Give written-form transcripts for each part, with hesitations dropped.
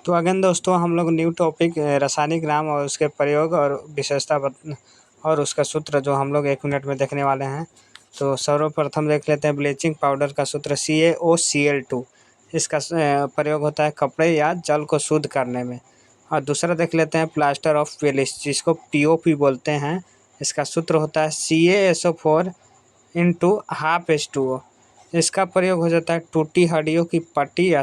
तो अगेन दोस्तों हम लोग न्यू टॉपिक रासायनिक नाम और उसके प्रयोग और विशेषता और उसका सूत्र जो हम लोग 1 मिनट में देखने वाले हैं। तो सर्वप्रथम देख लेते हैं ब्लीचिंग पाउडर का सूत्र CaOCl2। इसका प्रयोग होता है कपड़े या जल को शुद्ध करने में। और दूसरा देख लेते हैं प्लास्टर ऑफ पेरिस जिसको POP बोलते हैं। इसका सूत्र होता है CaSO4 इंटू हाफ H2O। इसका प्रयोग हो जाता है टूटी हड्डियों की पट्टी या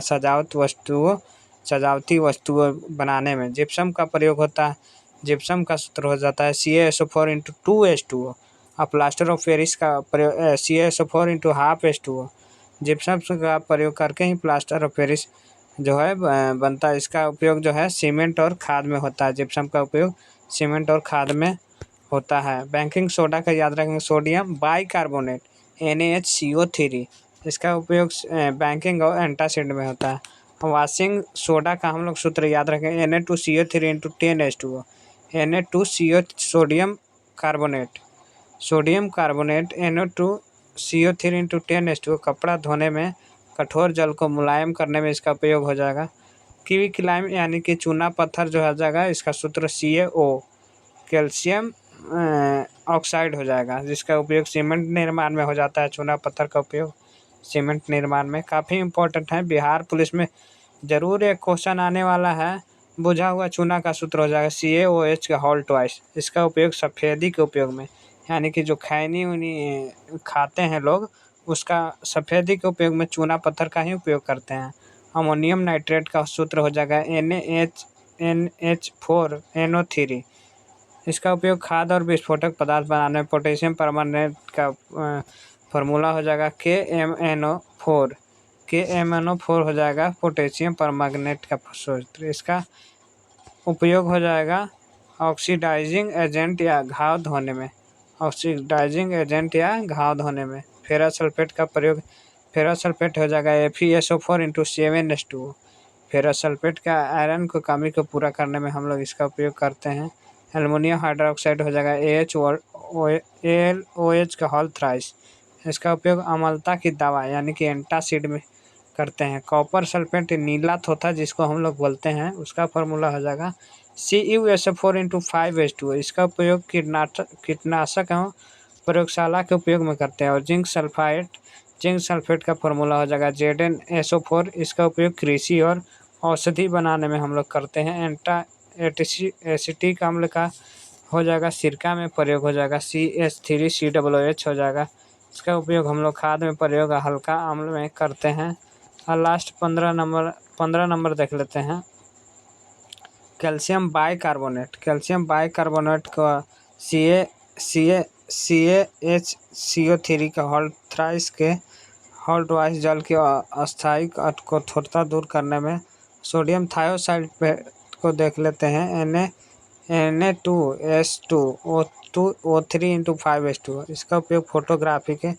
सजावटी वस्तुओं बनाने में। जिप्सम का प्रयोग होता है, जिप्सम का सूत्र हो जाता है CaSO4 इंटू 2H2O। और प्लास्टर ऑफ पेरिस का प्रयोग CaSO4 into half H2O। Gypsum का प्रयोग करके ही प्लास्टर ऑफ पेरिस जो है बनता है। इसका उपयोग जो है सीमेंट और खाद में होता है। जिप्सम का उपयोग सीमेंट और खाद में होता है। बेकिंग सोडा का याद रखेंगे सोडियम बाइकार्बोनेट NaHCO3। इसका उपयोग बैंकिंग और एंटासिड में होता है। वॉशिंग सोडा का हम लोग सूत्र याद रखें Na2CO3 into 10H2O। Na2CO sodium carbonate Na2CO3 into 10H2O। कपड़ा धोने में कठोर जल को मुलायम करने में इसका उपयोग हो जाएगा। क्विकलाइम यानी कि चूना पत्थर जो हो जाएगा, इसका सूत्र CaO कैल्शियम ऑक्साइड हो जाएगा, जिसका उपयोग सीमेंट निर्माण में हो जाता है। चूना पत्थर का उपयोग सीमेंट निर्माण में काफ़ी इम्पोर्टेंट है। बिहार पुलिस में ज़रूर एक क्वेश्चन आने वाला है। बुझा हुआ चूना का सूत्र हो जाएगा CaOH का होल ट्वाइस। इसका उपयोग सफ़ेदी के उपयोग में, यानी कि जो खैनी उनी खाते हैं लोग, उसका सफ़ेदी के उपयोग में चूना पत्थर का ही उपयोग करते हैं। अमोनियम नाइट्रेट का सूत्र हो जाएगा NaNH4NO3। इसका उपयोग खाद और विस्फोटक पदार्थ बनाने में। पोटेशियम परमानेंट का फार्मूला हो जाएगा KMnO4। KMnO4 हो जाएगा पोटेशियम परमांगनेट का सूत्र। इसका उपयोग हो जाएगा ऑक्सीडाइजिंग एजेंट या घाव धोने में। फेरस सल्फेट का प्रयोग, फेरस सल्फेट हो जाएगा FeSO4 into 7H2O। Ferrous sulphate का आयरन को कमी को पूरा करने में हम लोग इसका उपयोग करते हैं। एल्युमिनियम हाइड्रोक्साइड हो जाएगा AlOH का होल थ्राइस। इसका उपयोग अम्लता की दवा यानी कि एंटासिड में करते हैं। कॉपर सल्फेट नीला थोथा जिसको हम लोग बोलते हैं, उसका फार्मूला हो जाएगा CuSO4 इंटू 5H2O। इसका उपयोग कीटनाशक एवं प्रयोगशाला के उपयोग में करते हैं। और जिंक सल्फेट का फार्मूला हो जाएगा ZnSO4। इसका उपयोग कृषि और औषधि बनाने में हम लोग करते हैं। एसिटिक अम्ल का हो जाएगा सिरका में प्रयोग हो जाएगा CH3COOH हो जाएगा। इसका उपयोग हम लोग खाद में प्रयोग हल्का अम्ल में करते हैं। और लास्ट 15 नंबर देख लेते हैं कैल्शियम बाइकार्बोनेट का CaHCO3 का होल थ्राइस के होल ट्वाइस जल के अस्थायी कठोरता दूर करने में। सोडियम थायोसाइड को देख लेते हैं Na2S2O3 इंटू 5H2O। इसका उपयोग फोटोग्राफी के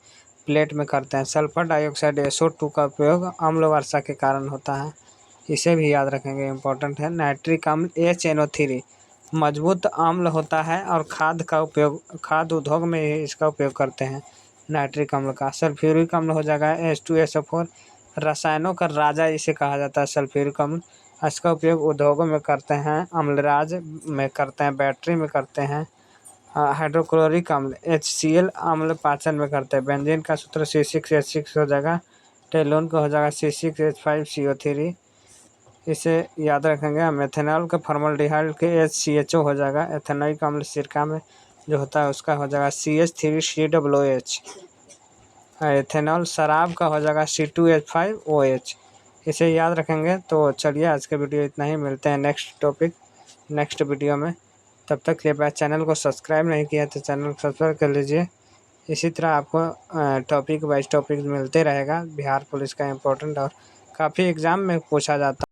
प्लेट में करते हैं। सल्फर डाइऑक्साइड SO2 का उपयोग अम्ल वर्षा के कारण होता है, इसे भी याद रखेंगे, इम्पोर्टेंट है। नाइट्रिक अम्ल HNO3 मजबूत अम्ल होता है और खाद्य उद्योग में इसका उपयोग करते हैं नाइट्रिक अम्ल का। सल्फ्यूरिक अम्ल हो जाएगा H2SO4। रसायनों का राजा इसे कहा जाता है सल्फ्यूरिक अम्ल। इसका उपयोग उद्योगों में करते हैं, अम्लराज में करते हैं, बैटरी में करते हैं। हाइड्रोक्लोरिक अम्ल HCl अम्ल पाचन में करते हैं। बेंजीन का सूत्र C6H6 हो जाएगा। टेलून का हो जाएगा C6H5CO3। इसे याद रखेंगे। मेथेनॉल का फॉर्मल्डिहाइड के HCHO हो जाएगा। एथेनोइक अम्ल सिरका में जो होता है उसका हो जाएगा CH3COOH। एथेनॉल शराब का हो जाएगा C2H5OH। इसे याद रखेंगे। तो चलिए आज के वीडियो इतना ही, मिलते हैं नेक्स्ट वीडियो में। तब तक कृपया चैनल को सब्सक्राइब नहीं किया तो चैनल को सब्सक्राइब कर लीजिए। इसी तरह आपको टॉपिक वाइज टॉपिक मिलते रहेगा बिहार पुलिस का इम्पोर्टेंट और काफ़ी एग्ज़ाम में पूछा जाता है।